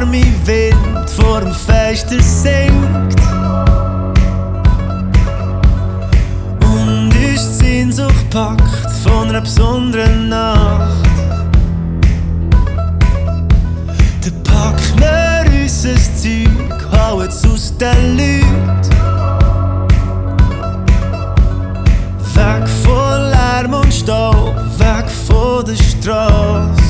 warme Wind vor dem Fenster singt und uns die Sehnsucht packt von einer besonderen Nacht. Dann packen wir unser Zeug, hauen's aus den Leuten, weg von Lärm und Staub, weg von der Straße.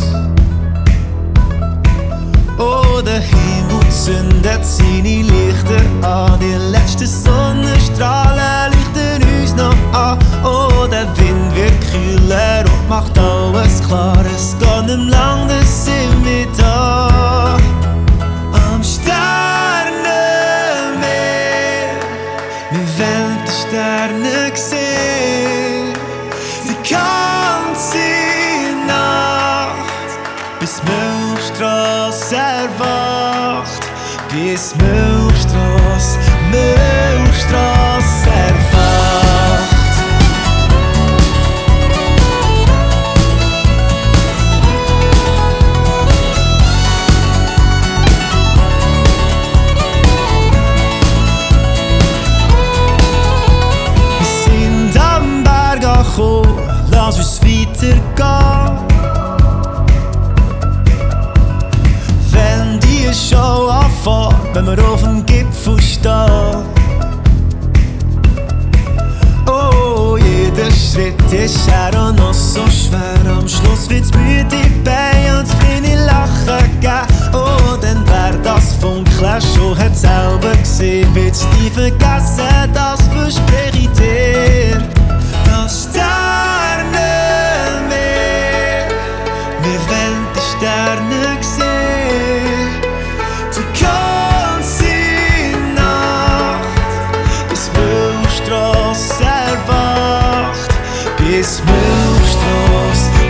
Oh, der Himmel zündet seine Lichter an, die letzten Sonnenstrahlen leuchten uns noch an. Oh, der Wind wird kühler und macht alles klar, es geht nicht lang, dann sind wir da. Am Sternenmeer, wir wollen die Sterne sehen, die ganze Nacht, bis Milchstrasse erwacht, bis Milchstrasse erwacht. Wir sind am Berg angekommen, lass uns weitergehen. Wenn die Show anfängt, wenn wir auf dem Gipfel stehen. Oh, jeder Schritt ist her und noch so schwer. Am Schluss wird's müde Beine und viele Lachen geben. Oh, dann wär das Funkeln schon, hat selber gesehen. Willst nie vergessen, das verspreche ich dir. Das Sternenmeer, wir wollen die Sterne sehen, die ganze Nacht, bis Milchstrasse erwacht, bis Milchstrasse